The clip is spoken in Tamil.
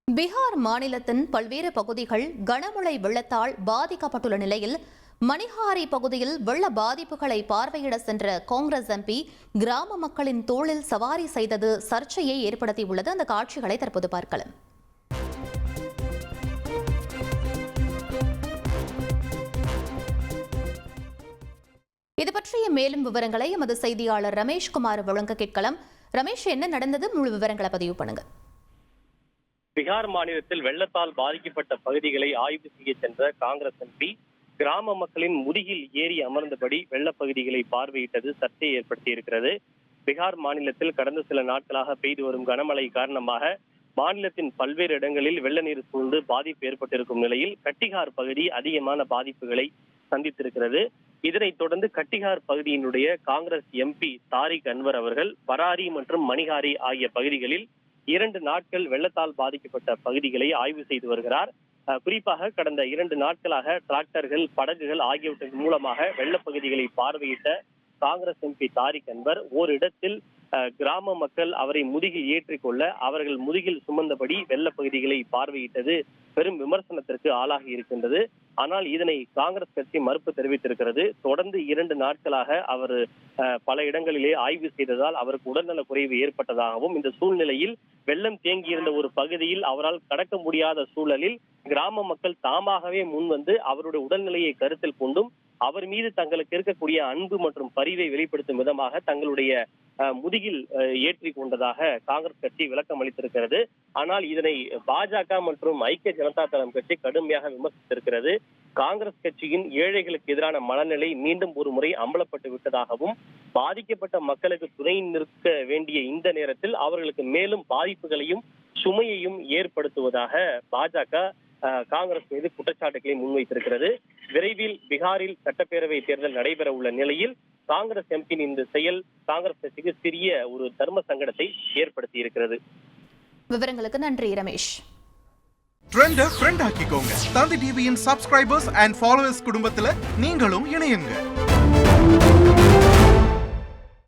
பீகார் மாநிலத்தின் பல்வேறு பகுதிகள் கனமழை வெள்ளத்தால் பாதிக்கப்பட்டுள்ள நிலையில் மணிஹாரி பகுதியில் வெள்ள பாதிப்புகளை பார்வையிட சென்ற காங்கிரஸ் எம்பி கிராம மக்களின் தோளில் சவாரி செய்தது சர்ச்சையை ஏற்படுத்தியுள்ளது. அந்த காட்சிகளை தற்போது பார்க்கலாம். இது பற்றிய மேலும் விவரங்களை எமது செய்தியாளர் ரமேஷ்குமார் வழங்க கேட்கலாம். ரமேஷ், என்ன நடந்தது? முழு விவரங்களை பதிவு பண்ணுங்க. பீகார் மாநிலத்தில் வெள்ளத்தால் பாதிக்கப்பட்ட பகுதிகளை ஆய்வு செய்ய சென்ற காங்கிரஸ் எம்பி கிராம மக்களின் முதுகில் ஏறி அமர்ந்தபடி வெள்ளப்பகுதிகளை பார்வையிட்டது சர்ச்சையை ஏற்படுத்தியிருக்கிறது. பீகார் மாநிலத்தில் கடந்த சில நாட்களாக பெய்து வரும் கனமழை காரணமாக மாநிலத்தின் பல்வேறு இடங்களில் வெள்ள நீர் சூழ்ந்து பாதிப்பு ஏற்பட்டிருக்கும் நிலையில் கட்டிகார் பகுதி அதிகமான பாதிப்புகளை சந்தித்திருக்கிறது. இதனைத் தொடர்ந்து கட்டிகார் பகுதியினுடைய காங்கிரஸ் எம்பி தாரிக் அன்வர் அவர்கள் பராரி மற்றும் மணிஹாரி ஆகிய பகுதிகளில் 2 நாட்கள் வெள்ளத்தால் பாதிக்கப்பட்ட பகுதிகளை ஆய்வு செய்து வருகிறார். குறிப்பாக கடந்த 2 நாட்களாக டிராக்டர்கள், படகுகள் ஆகியவற்றின் மூலமாக வெள்ளப்பகுதிகளை பார்வையிட்ட காங்கிரஸ் எம்பி தாரிக் அன்வர் ஓரிடத்தில் கிராம மக்கள் அவரை முதுகில் ஏற்றிக்கொள்ள அவர்கள் முதுகில் சுமந்தபடி வெள்ளப்பகுதிகளை பார்வையிட்டது பெரும் விமர்சனத்திற்கு ஆளாகி இருக்கின்றது. ஆனால் இதனை காங்கிரஸ் கட்சி மறுப்பு தெரிவித்திருக்கிறது. தொடர்ந்து 2 நாட்களாக அவர் பல இடங்களிலே ஆய்வு செய்ததால் அவருக்கு உடல்நல குறைவு ஏற்பட்டதாகவும், இந்த சூழ்நிலையில் வெள்ளம் தேங்கியிருந்த ஒரு பகுதியில் அவரால் கடக்க முடியாத சூழலில் கிராம மக்கள் தாமாகவே முன்வந்து அவருடைய உடல்நிலையை கருத்தில் கொண்டும் அவர் மீது தங்களுக்கு இருக்கக்கூடிய அன்பு மற்றும் பரிவை வெளிப்படுத்தும் விதமாக தங்களுடைய முதுகில் ஏற்றி கொண்டதாக காங்கிரஸ் கட்சி விளக்கம் அளித்திருக்கிறது. ஆனால் இதனை பாஜக மற்றும் ஐக்கிய ஜனதா தளம் கட்சி கடுமையாக விமர்சித்திருக்கிறது. காங்கிரஸ் கட்சியின் ஏழைகளுக்கு எதிரான மனநிலை மீண்டும் ஒரு முறை அம்பலப்பட்டு விட்டதாகவும், பாதிக்கப்பட்ட மக்களுக்கு துணை நிற்க வேண்டிய இந்த நேரத்தில் அவர்களுக்கு மேலும் பாதிப்புகளையும் சுமையையும் ஏற்படுத்துவதாக பாஜக காங்கிரஸ் மீது குற்றச்சாட்டுகளை முன்வைத்திருக்கிறது. விரைவில் பீகாரில் சட்டப்பேரவை தேர்தல் நடைபெற உள்ள நிலையில் காங்கிரஸ் எம்பியின் இந்த செயல் காங்கிரஸ் கட்சிக்கு சிறிய ஒரு தர்ம சங்கடத்தை ஏற்படுத்தி இருக்கிறது. விவரங்களுக்கு நன்றி ரமேஷ். ட்ரெண்ட ஃப்ரெண்ட் ஆக்கிக்கோங்க. தந்தி டிவியின் சப்ஸ்கிரைபர்ஸ் அண்ட் ஃபாலோவர்ஸ் குடும்பத்துல நீங்களும் இணையுங்க.